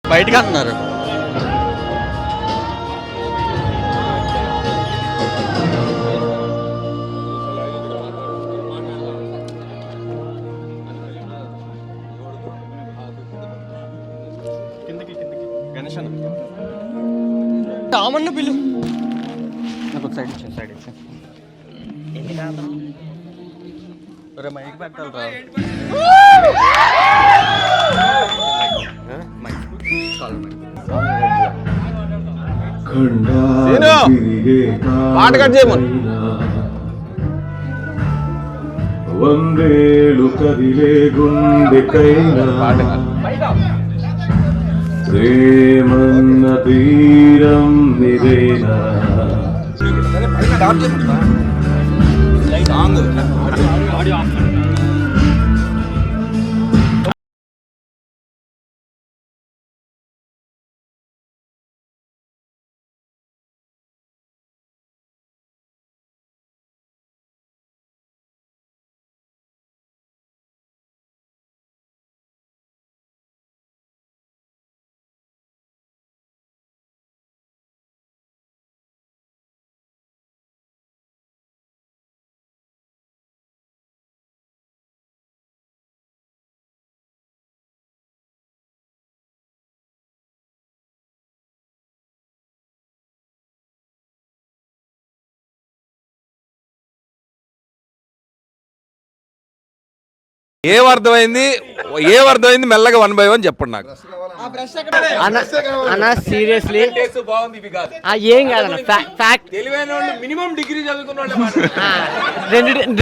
బయటకు అంటున్నారు. రామన్న పిల్లు నాకు సైడ్ ఇచ్చా మైక్ పెట్టాలి పాట కట్ చేయమని వందేలు కదిలే గుండెకైనా ప్రేమన్న తీరం నిదేనా ఏమర్థమైంది మెల్లగా 1 by 1 చెప్పండి నాకు. అన్న సీరియస్లీ ఏం కాదన్న ఫ్యాక్ట్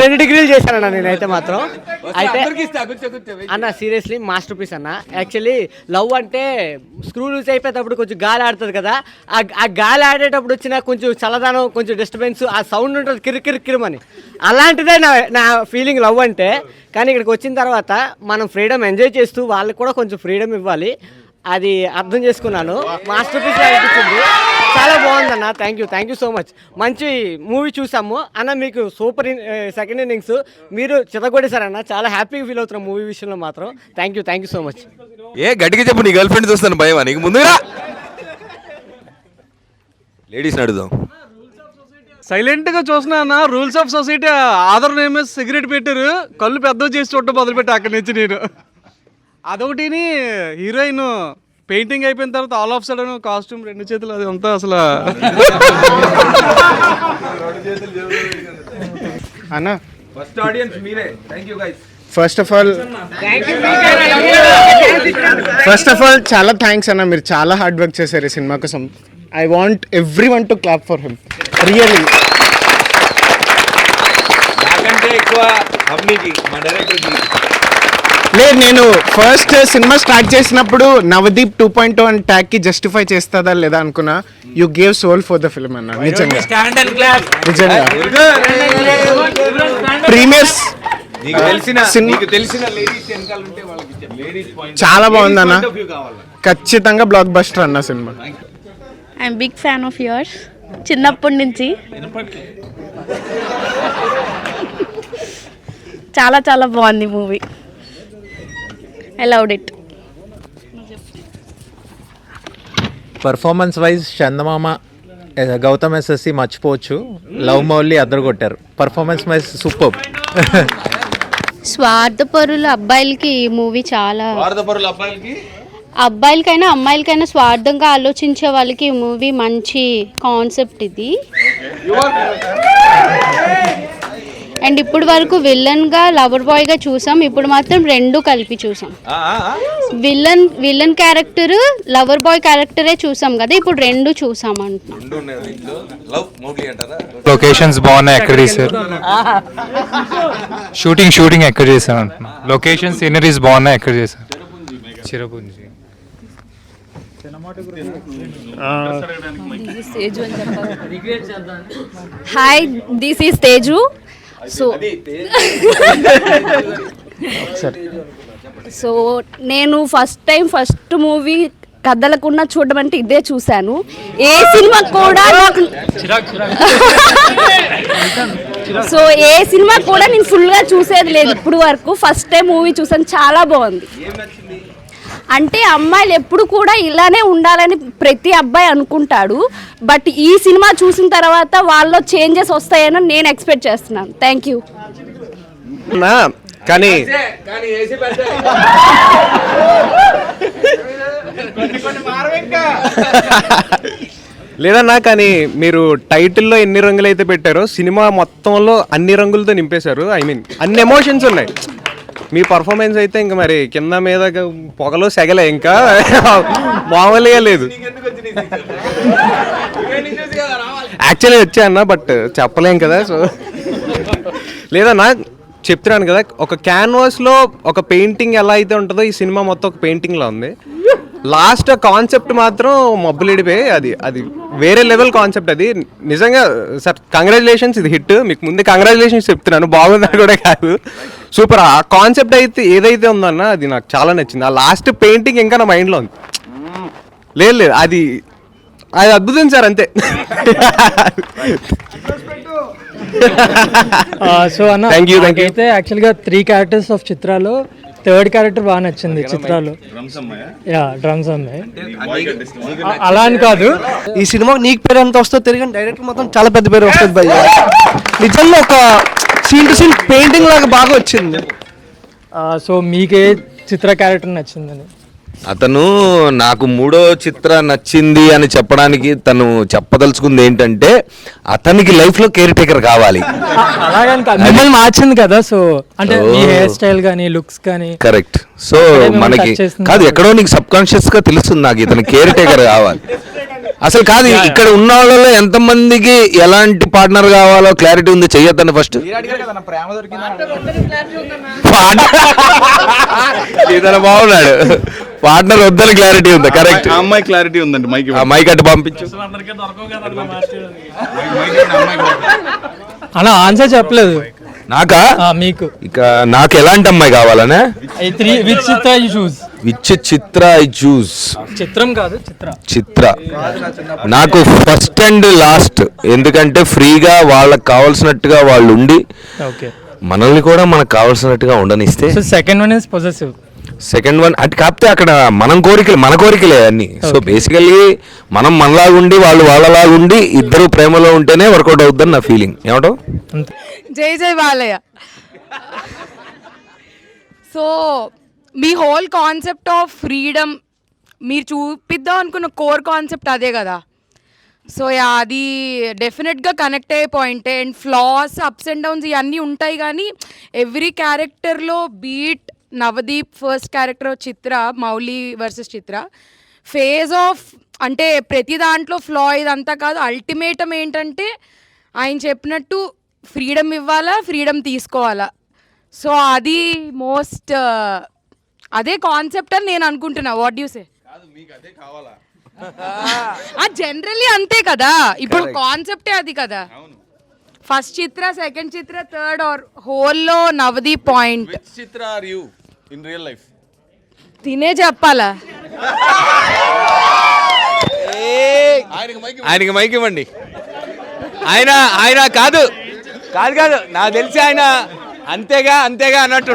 రెండు డిగ్రీలు చేశానన్న నేనైతే మాత్రం. అయితే అన్న సీరియస్లీ మాస్టర్ పీస్ అన్న. యాక్చువల్లీ లవ్ అంటే స్క్రూ లూజ్ అయిపోయేటప్పుడు కొంచెం గాలి ఆడుతుంది కదా, ఆ గాలి ఆడేటప్పుడు వచ్చిన కొంచెం చల్లదనం, కొంచెం డిస్టర్బెన్స్, ఆ సౌండ్ ఉంటుంది కిరికిరికిరమని, అలాంటిదే నా ఫీలింగ్ లవ్ అంటే. కానీ ఇక్కడికి వచ్చిన తర్వాత మనం ఫ్రీడమ్ ఎంజాయ్ చేస్తూ వాళ్ళకి కూడా కొంచెం ఫ్రీడమ్ ఇవ్వాలి, అది అర్థం చేసుకున్నాను. మాస్టర్ పీస్ అనిపించింది, చాలా బాగుందన్న. Thank you so much. మంచి మూవీ చూసాము అన్న, మీకు సూపర్ సెకండ్ ఇన్నింగ్స్ మీరు చితగొడేశారన్న. చాలా హ్యాపీగా ఫీల్ అవుతున్నాం మూవీ విషయంలో మాత్రం. Thank you so much. గట్టిగా చెప్పు, నీ గర్ల్ ఫ్రెండ్ చూస్తాను భయమా నీకు? ముందుగా లేడీస్ అడుగుదాం. సైలెంట్గా చూసినా rules of society Aadhaar name cigarette పెట్టారు, కళ్ళు పెద్దవి చేసి చూడటం మొదలుపెట్టా అక్కడి నుంచి నేను. అదొకటిని హీరోయిన్ పెయింటింగ్ అయిపోయిన తర్వాత ఆల్ ఆఫ్ సడన్ కాస్ట్యూమ్ 2 చేతులు, అది అంతా అసలు అన్న. ఫస్ట్ ఆడియన్స్ మీరే. Thank you guys. First of all చాలా థ్యాంక్స్ అన్న, మీరు చాలా హార్డ్ వర్క్ చేశారు ఈ సినిమా కోసం. I want everyone to clap for him. Really. నాకంటే ఎక్కువ అమ్మికి మా డైరెక్టర్కి లేదు, నేను ఫస్ట్ సినిమా స్టార్ట్ చేసినప్పుడు నవదీప్ 2.0 అని ట్యాగ్ కి జస్టిఫై చేస్తుందా లేదా అనుకున్నా. You gave soul for the film అన్న, నిజంగా నిజంగా. ప్రీమియర్స్ చాలా బాగుంది అన్న, ఖచ్చితంగా బ్లాక్ బస్టర్ అన్న సినిమా. I'm big fan of yours చిన్నప్పటి నుంచి. చాలా చాలా బాగుంది movie. I loved it. Performance wise Chandamama Gautam ఎస్ఎస్సి మర్చిపోవచ్చు, లవ్ మౌలి అద్దరు కొట్టారు. Performance wise super. స్వార్థపరుల అబ్బాయిలకి ఈ మూవీ చాలా, అబ్బాయిలకైనా అమ్మాయిలకైనా స్వార్థంగా ఆలోచించే వాళ్ళకి ఈ మూవీ మంచి కాన్సెప్ట్ ఇది. అండ్ ఇప్పుడు వరకు విలన్గా లవర్ బాయ్గా చూసాం, ఇప్పుడు మాత్రం రెండు కలిపి చూసాం. విలన్ క్యారెక్టర్ లవర్ బాయ్ క్యారెక్టరే చూసాం కదా, ఇప్పుడు రెండు చూసాం అంటున్నాం. లొకేషన్స్ బాగున్నాయి, ఎక్కడ తీసారు, షూటింగ్ ఎక్కడ చేశారు అంటున్నా. లొకేషన్ సీనరీస్ బాగున్నాయి, ఎక్కడ చేశారు. Cherrapunji. Hi, this is Teju. So నేను ఫస్ట్ మూవీ కథలకున్న చూడడం అంటే ఇదే చూశాను. ఏ సినిమా కూడా నాకు ఏ సినిమా కూడా నేను ఫుల్గా చూసేది లేదు ఇప్పుడు వరకు. ఫస్ట్ టైం మూవీ చూసాను, చాలా బాగుంది. అంటే అమ్మాయిలు ఎప్పుడు కూడా ఇలానే ఉండాలని ప్రతి అబ్బాయి అనుకుంటాడు, బట్ ఈ సినిమా చూసిన తర్వాత వాళ్ళలో చేంజెస్ వస్తాయని నేను ఎక్స్పెక్ట్ చేస్తున్నాను. Thank you. కానీ లేదన్నా, కానీ మీరు టైటిల్లో ఎన్ని రంగులు అయితే పెట్టారో సినిమా మొత్తంలో అన్ని రంగులతో నింపేశారు. ఐ మీన్ అన్ని ఎమోషన్స్ ఉన్నాయి. మీ పర్ఫార్మెన్స్ అయితే ఇంకా మరి కింద మీద పొగలో సెగలే, ఇంకా మామూలుగా లేదు. యాక్చువల్లీ వచ్చా అన్న, బట్ చెప్పలేం కదా. సో లేదన్నా, చెప్తున్నాను కదా, ఒక క్యాన్వాస్లో ఒక పెయింటింగ్ ఎలా అయితే ఉంటుందో ఈ సినిమా మొత్తం ఒక పెయింటింగ్లా ఉంది. లాస్ట్ కాన్సెప్ట్ మాత్రం మబ్బులిడిపోయి అది వేరే లెవెల్ కాన్సెప్ట్. అది నిజంగా సార్ కంగ్రాచులేషన్స్, ఇది హిట్. మీకు ముందు కంగ్రాచులేషన్స్ చెప్తున్నాను, బాగుందని కూడా కాదు, సూపర్. ఆ కాన్సెప్ట్ అయితే ఏదైతే ఉందన్న అది నాకు చాలా నచ్చింది. ఆ లాస్ట్ పెయింటింగ్ ఇంకా నా మైండ్లో ఉంది. లేదు అది అద్భుతం సార్, అంతే. సో అన్న, అయితే యాక్చువల్గా 3 క్యారెక్టర్స్ ఆఫ్ చిత్రాలో థర్డ్ క్యారెక్టర్ బాగా నచ్చింది చిత్రాలు. యా, డ్రమ్స్ అమ్మాయి అలా అని కాదు. ఈ సినిమా నీకు పేరు ఎంత వస్తుందో తెలియని డైరెక్టర్ మొత్తం చాలా పెద్ద పేరు వస్తుంది భయ్య. నిజంగా ఒక సీన్ టు సీన్ పెయింటింగ్ లాగా బాగా వచ్చింది. సో మీకే చిత్ర క్యారెక్టర్ నచ్చిందని? అతను నాకు 3వ చిత్ర నచ్చింది అని చెప్పడానికి తను చెప్పదలుచుకుంది ఏంటంటే అతనికి లైఫ్ లో కేర్ టేకర్ కావాలి. అలాగని కాదు, మిమ్మల్ని మార్చింది కదా. సో అంటే మీ హెయిర్ స్టైల్ కానీ లుక్స్ కానీ. కరెక్ట్. సో మనకి కాదు, ఎక్కడో నీకు సబ్ కాన్షియస్ గా తెలుస్తుంది నాకు ఇతను కేర్ టేకర్ కావాలి. అసలు కాదు, ఇక్కడ ఉన్న వాళ్ళలో ఎంతమందికి ఎలాంటి పార్ట్నర్ కావాలో క్లారిటీ ఉంది. చెయ్యొద్దని ఫస్ట్ బాగున్నాడు, పార్ట్నర్ వద్దని క్లారిటీ ఉంది. కరెక్ట్, అమ్మాయి క్లారిటీ ఉందండి. మైక్ అటు పంపించు. అలా ఆన్సర్ చెప్పలేదు నాకా? మీకు ఇక నాకు ఎలాంటి అమ్మాయి కావాలనే? Which Chitra you choose? Which Chitra I choose? చిత్రం కాదు, చిత్ర. నాకు ఫస్ట్ అండ్ లాస్ట్, ఎందుకంటే ఫ్రీగా వాళ్ళకి కావాల్సినట్టుగా వాళ్ళు ఉండి మనల్ని కూడా మనకు కావాల్సినట్టుగా ఉండనిస్తే. Second one is possessive. Second one అంటే కాకపోతే అక్కడ మన కోరికలే అన్ని. సో బేసికల్లీ మనం మనలాగుండి వాళ్ళు వాళ్ళలాగుండి ఇద్దరు ప్రేమలో ఉంటేనే వర్కౌట్ అవుతుందని నా ఫీలింగ్. ఏమంటావు? జై Balayya. So me whole concept of freedom మీరు చూపిద్దాం అనుకున్న కోర్ కాన్సెప్ట్ అదే కదా. సో అది డెఫినెట్గా కనెక్ట్ అయ్యే పాయింటే. And floss, ups and downs ఇవన్నీ ఉంటాయి, కానీ ఎవ్రీ క్యారెక్టర్లో beat Navdeep first character Chitra, Mouli versus Chitra, phase of అంటే ప్రతి దాంట్లో ఫ్లా ఇదంతా కాదు. అల్టిమేటం ఏంటంటే ఆయన చెప్పినట్టు ఫ్రీడమ్ ఇవ్వాలా, ఫ్రీడమ్ తీసుకోవాలా. సో అది మోస్ట్ అదే కాన్సెప్ట్ అని నేను అనుకుంటున్నా. What you say? జనరల్లీ అంతే కదా, ఇప్పుడు కాన్సెప్టే అది కదా. First Chitra, second Chitra, third or హోల్లో Navdeep point. Chitra are you in real life? తినే చెప్పాలా? ఆయనకి మైక్ ఇవ్వండి. ఆయన కాదు నాకు తెలిసి ఆయన అంతేగా అన్నట్టు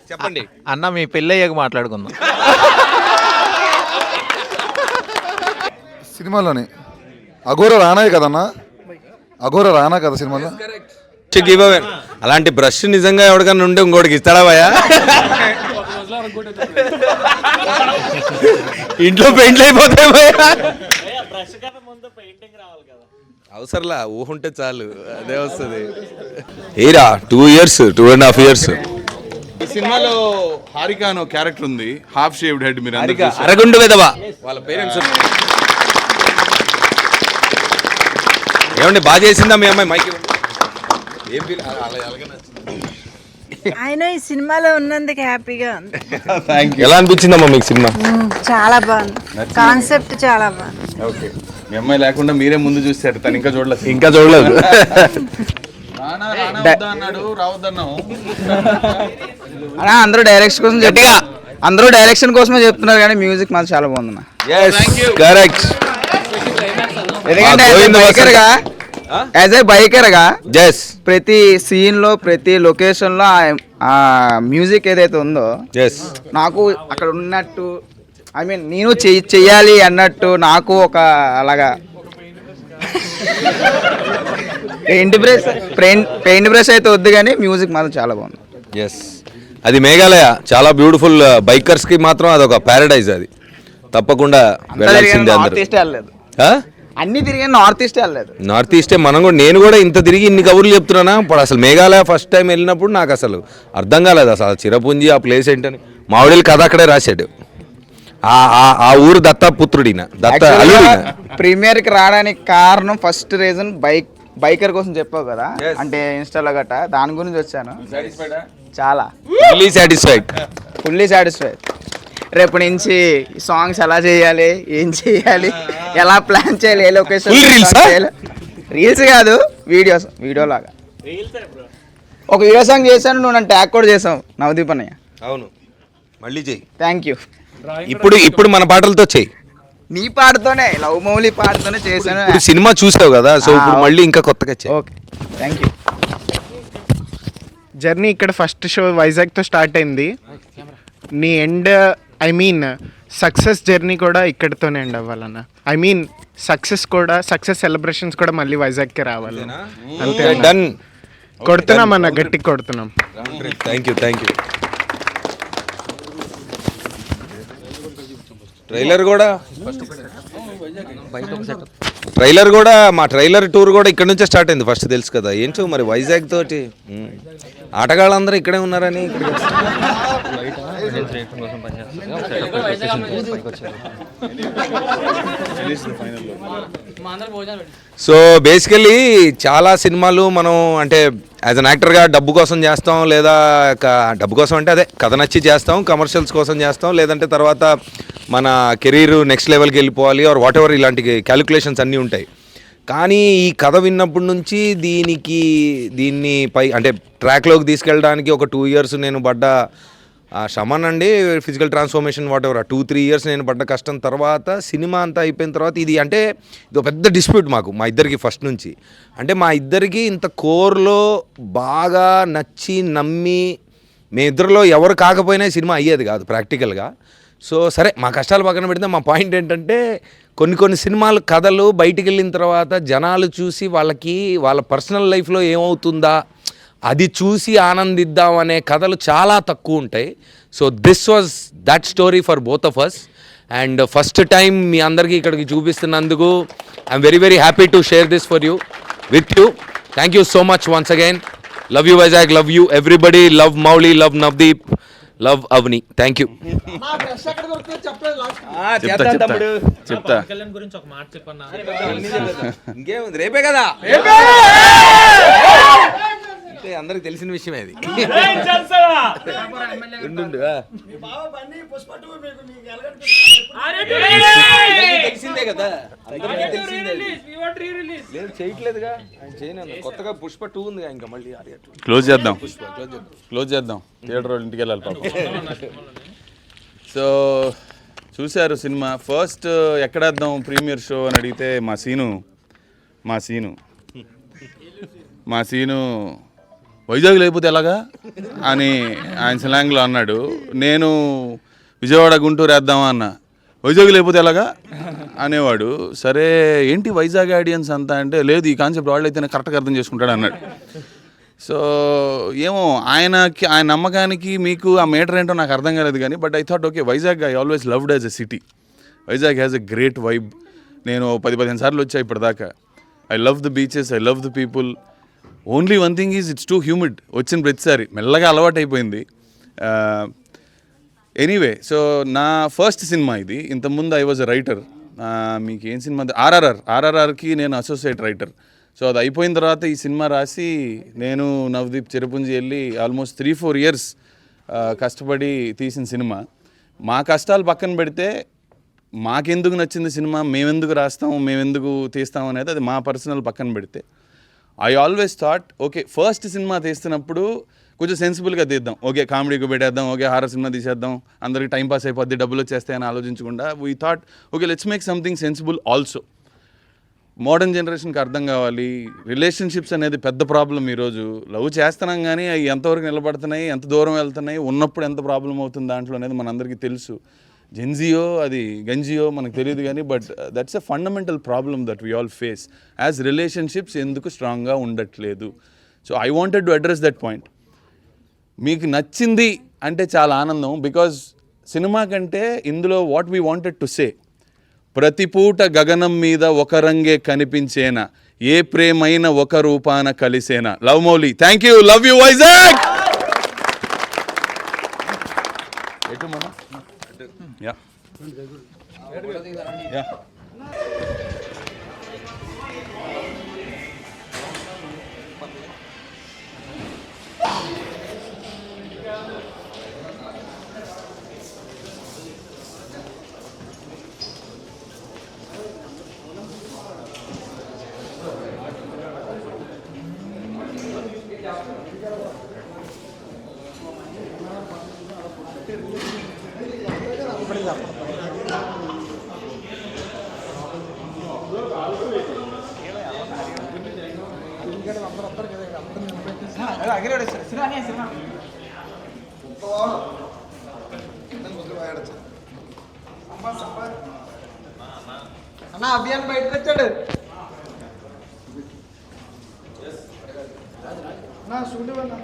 చెప్పండి. అన్న మీ పెళ్ళయ్యాక మాట్లాడుకుందాం. సినిమాలోని అఘోర రానాయి కదన్నా, అఘోర రానా కదా సినిమాలో. అలాంటి బ్రష్ నిజంగా ఎవరికన్నా ఉంటే ఇంకోటికి ఇస్తాడా భయ్యా? ఇంట్లో పెయింట్లు అయిపోతాయి భయ్యా. అవసరంలా ఊహుంటే చాలు, అదే వస్తుంది. ఏరా 2 years 2.5 years. ఈ సినిమాలో హారిక అనే క్యారెక్టర్ ఉంది, హాఫ్ షేవ్డ్ హెడ్. మీరు అరగుండు విధవా, వాళ్ళ పేరెంట్స్ ఏమండి బాగా చేసిందా మీ అమ్మాయి? మైక్ ఏం ఆయన ఈ సినిమాలో ఉన్నందుకు హ్యాపీగా ఉంది. ఎలా అనిపించిందమ్మా మీకు సినిమా? చాలా బాగుంది, కాన్సెప్ట్ చాలా బాగుంది. ఓకే, మీ అమ్మాయి లేకుండా మీరే ముందు చూస్తారు, తను ఇంకా చూడలేదు. అన్నాడు రావద్దన్నావు. అందరూ డైరెక్షన్ కోసం గట్టిగా అందరూ డైరెక్షన్ కోసమే చెప్తున్నారు, కానీ మ్యూజిక్ మాత్రం చాలా బాగుంది. యాజ్ ఏ బైకర్ గా ప్రతి సీన్ లో ప్రతి లొకేషన్ లో ఆ మ్యూజిక్ ఏదైతే ఉందో నాకు అక్కడ ఉన్నట్టు, ఐ మీన్ నేను చెయ్యాలి అన్నట్టు నాకు ఒక అలాగా పెయింట్ బ్రష్ అయితే వద్దు, కానీ మ్యూజిక్ మాత్రం చాలా బాగుంది. అది మేఘాలయ చాలా బ్యూటిఫుల్. బైకర్స్ కి మాత్రం అదొక ప్యారడైజ్. అది తప్పకుండా వెళ్ళాల్సిందే. అన్ని తిరిగి నార్త్ ఈస్ట్ వెళ్ళలేదు. నార్త్ ఈస్టే మనం కూడా, నేను కూడా ఇంత తిరిగి ఇన్ని కబుర్లు చెప్తున్నానా. ఇప్పుడు అసలు మేఘాలయ ఫస్ట్ టైం వెళ్ళినప్పుడు నాకు అసలు అర్థం కాలేదు అసలు చిరపుంజి ఆ ప్లేస్ ఏంటని. మావిడీలు కథ అక్కడే రాశాడు. ఆ ఊరు దత్తపుత్రుడిన, దత్త అల్లుడిన. ప్రీమియర్ కి రావడానికి కారణం ఫస్ట్ రీజన్ బైకర్ కోసం చెప్పావు కదా, అంటే ఇన్స్టాలో గట్ట దాని గురించి వచ్చాను. చాలా ఫుల్లీ సాటిస్ఫైడ్. రేపు నుంచి సాంగ్స్ ఎలా చేయాలి, ఏం చేయాలి, ఎలా ప్లాన్ చేయాలి, ఏ లొకేషన్, రీల్స్ కాదు వీడియో లాగా. ఒక వీడియో సాంగ్ చేశాను, నువ్వు నన్ను ట్యాగ్ కూడా చేసావు నవదీప్ అన్నయ్య. అవును, మళ్ళీ చెయ్యి. Thank you. ఇప్పుడు మన పాటలతో చెయ్యి. నీ పాటతోనే, లవ్ మౌలి పాటతోనే చేశాను. సినిమా చూసావు కదా, సో ఇప్పుడు మళ్ళీ ఇంకా కొత్తగా చెయ్యి. Okay, thank you. జర్నీ ఇక్కడ ఫస్ట్ షో వైజాగ్తో స్టార్ట్ అయింది. నీ end, I mean success journey కూడా ఇక్కడితోనే ఎండ్ అవ్వాలన్న. ఐ మీన్ సక్సెస్ సెలబ్రేషన్స్ కూడా మళ్ళీ వైజాగ్కి రావాలి. అంతే, డన్. కొడుతున్నాం అన్న, గట్టికి కొడుతున్నాం. Thank you. ట్రైలర్ కూడా మా ట్రైలర్ టూర్ కూడా ఇక్కడ నుంచే స్టార్ట్ అయింది ఫస్ట్, తెలుసు కదా. ఏంటో మరి వైజాగ్ తోటి ఆటగాళ్ళందరూ ఇక్కడే ఉన్నారని సో బేసికలీ చాలా సినిమాలు మనం అంటే యాజ్ అన్ యాక్టర్గా డబ్బు కోసం చేస్తాం, లేదా డబ్బు కోసం అంటే అదే కథ నచ్చి చేస్తాం, కమర్షియల్స్ కోసం చేస్తాం, లేదంటే తర్వాత మన కెరీర్ నెక్స్ట్ లెవెల్కి వెళ్ళిపోవాలి ఆర్ వాట్ ఎవర్, ఇలాంటి క్యాలిక్యులేషన్స్ అన్నీ ఉంటాయి. కానీ ఈ కథ విన్నప్పటి నుంచి దీన్ని అంటే ట్రాక్లోకి తీసుకెళ్ళడానికి ఒక 2 years నేను పడ్డ శ్రమనండి, physical transformation whatever, 2-3 years నేను పడ్డ కష్టం తర్వాత సినిమా అంతా అయిపోయిన తర్వాత ఇది ఒక పెద్ద డిస్ప్యూట్ మా ఇద్దరికి ఫస్ట్ నుంచి. అంటే మా ఇద్దరికి ఇంత కోర్లో బాగా నచ్చి నమ్మి మేమిద్దరిలో ఎవరు కాకపోయినా సినిమా అయ్యేది కాదు ప్రాక్టికల్గా. సో సరే, మా కష్టాలు పక్కన పెడితే మా పాయింట్ ఏంటంటే కొన్ని సినిమాలు కథలు బయటికి వెళ్ళిన తర్వాత జనాలు చూసి వాళ్ళ పర్సనల్ లైఫ్లో ఏమవుతుందా అది చూసి ఆనందిద్దాం అనే కథలు చాలా తక్కువ ఉంటాయి. So this was that story for both of us. And first time మీ అందరికీ ఇక్కడికి చూపిస్తున్నందుకు I'm very very happy to share this for you with you. Thank you so much once again. Love you Vizag, love you everybody, love Mouli, love Navdeep, love Avani. Thank you. చెప్తా ఇంకేముంది, రేపే కదా. అందరికి అందరికి తెలిసిన విషయమే అది. తెలిసిందే కదా, లేదు చేయట్లేదుగా ఆయన చేయను. కొత్తగా పుష్ప 2 ఉంది ఇంకా మళ్ళీ క్లోజ్ చేద్దాం థియేటర్ వాళ్ళు ఇంటికి వెళ్ళాలి పాపం. సో చూశారు సినిమా. ఫస్ట్ ఎక్కడేద్దాం ప్రీమియర్ షో అని అడిగితే మా సీను వైజాగ్ లేకపోతే ఎలాగా అని ఆయన స్లాంగ్లో అన్నాడు. నేను విజయవాడ గుంటూరు వేద్దామా అన్న, వైజాగ్ లేకపోతే ఎలాగా అనేవాడు. సరే ఏంటి వైజాగ్ ఆడియన్స్ అంతా అంటే, లేదు ఈ కాన్సెప్ట్ వాళ్ళు అయితేనే కరెక్ట్గా అర్థం చేసుకుంటాడు అన్నాడు. సో ఏమో ఆయన నమ్మకానికి మీకు ఆ మీటర్ ఏంటో నాకు అర్థం కాలేదు కానీ, but I thought okay Vizag I always loved as a city. Vizag has a great vibe. నేను 10-15 సార్లు వచ్చా ఇప్పటిదాకా. I love the beaches, I love the people. Only one thing is it's two humid. వచ్చిన ప్రతిసారి మెల్లగా అలవాటు అయిపోయింది. ఎనీవే, సో నా ఫస్ట్ సినిమా ఇది. ఇంతకుముందు ఐ వాజ్ అ రైటర్. మీకు ఏం సినిమా, ఆర్ఆర్ఆర్కి నేను అసోసియేట్ రైటర్. సో అది అయిపోయిన తర్వాత ఈ సినిమా రాసి నేను నవదీప్ చెరుపుంజి వెళ్ళి ఆల్మోస్ట్ 3-4 ఇయర్స్ కష్టపడి తీసిన సినిమా. మా కష్టాలు పక్కన పెడితే మాకెందుకు నచ్చింది సినిమా, మేమెందుకు రాస్తాం, మేమెందుకు తీస్తాం అనేది అది మా పర్సనల్ పక్కన పెడితే, I always thought okay first cinema తీస్తున్నప్పుడు కొంచెం సెన్సిబుల్గా తీద్దాం. ఓకే కామెడీకి పెట్టేద్దాం, ఓకే హారర్ సినిమా తీసేద్దాం, అందరికి టైంపాస్ అయిపోద్ది, డబ్బులు వచ్చేస్తాయని ఆలోచించకుండా we thought okay let's make something sensible also. Modern జనరేషన్కి అర్థం కావాలి. రిలేషన్షిప్స్ అనేది పెద్ద ప్రాబ్లం ఈరోజు. లవ్ చేస్తున్నాం కానీ అవి ఎంతవరకు నిలబడుతున్నాయి, ఎంత దూరం వెళ్తున్నాయి, ఉన్నప్పుడు ఎంత ప్రాబ్లం అవుతుంది దాంట్లో అనేది మనందరికీ తెలుసు. జెన్జియో అది గంజియో మనకు తెలియదు కానీ, but that's a fundamental problem that we all face as relationships ఎందుకు స్ట్రాంగ్గా ఉండట్లేదు. So I wanted to address that point. మీకు నచ్చింది అంటే చాలా ఆనందం, బికాజ్ సినిమా కంటే ఇందులో what we wanted to say, ప్రతి పూట గగనం మీద ఒక రంగే కనిపించేనా, ఏ ప్రేమైన ఒక రూపాన కలిసేనా. Love Mouli, thank you, love you Vizag. అన్న అభియాన్ బయటకు వచ్చాడు. నా స్టూడియో అన్న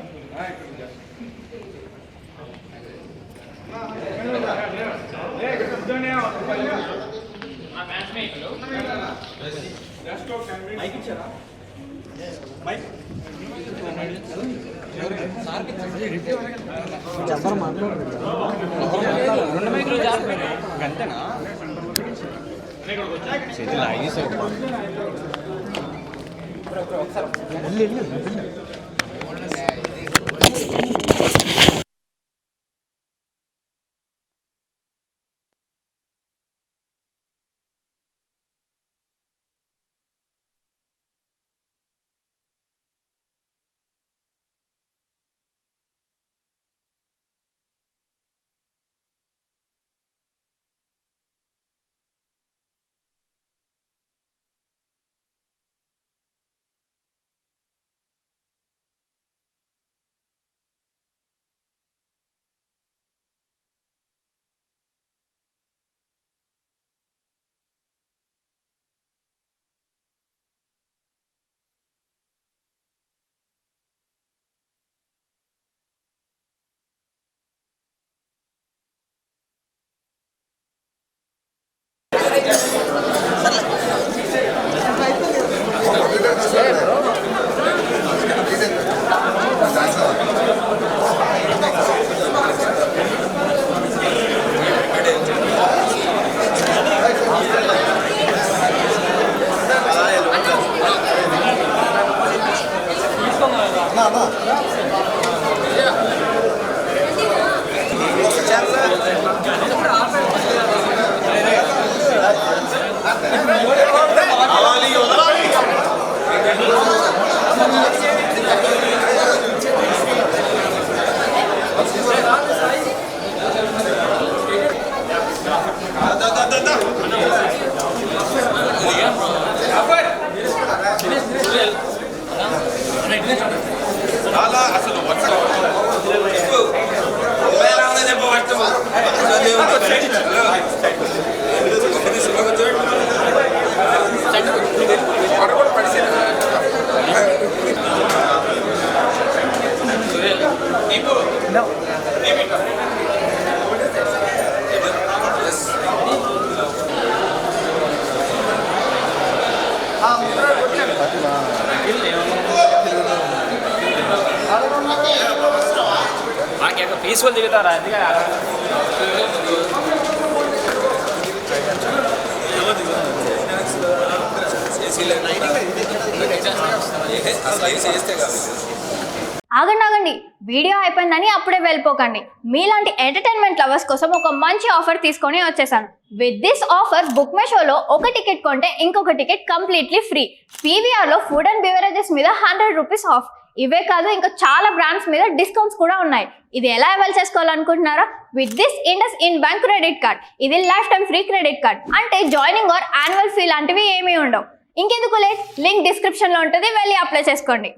పీస్ఫుల్ దిగుతారా ఆగండి వీడియో అయిపోయిందని అప్పుడే వెళ్ళిపోకండి. మీలాంటి ఎంటర్టైన్మెంట్ లవర్స్ కోసం ఒక మంచి ఆఫర్ తీసుకొని వచ్చేసాను. With this offer book my షోలో ఒక టికెట్ కొంటే ఇంకొక టికెట్ కంప్లీట్లీ ఫ్రీ. పీవీఆర్లో ఫుడ్ అండ్ బెవరేజెస్ మీద 100 రూపీస్ ఆఫ్. ఇవే కాదు ఇంకా చాలా బ్రాండ్స్ మీద డిస్కౌంట్స్ కూడా ఉన్నాయి. ఇది ఎలా అవైల్ చేసుకోవాలనుకుంటున్నారా? With this IndusInd bank credit card. ఇది life time free credit card. అంటే జాయినింగ్ ఆర్ యాన్యువల్ ఫీ లాంటివి ఏమీ ఉండవు. ఇంకెందుకు లేట్, లింక్ డిస్క్రిప్షన్లో ఉంటుంది, వెళ్ళి అప్లై చేసుకోండి.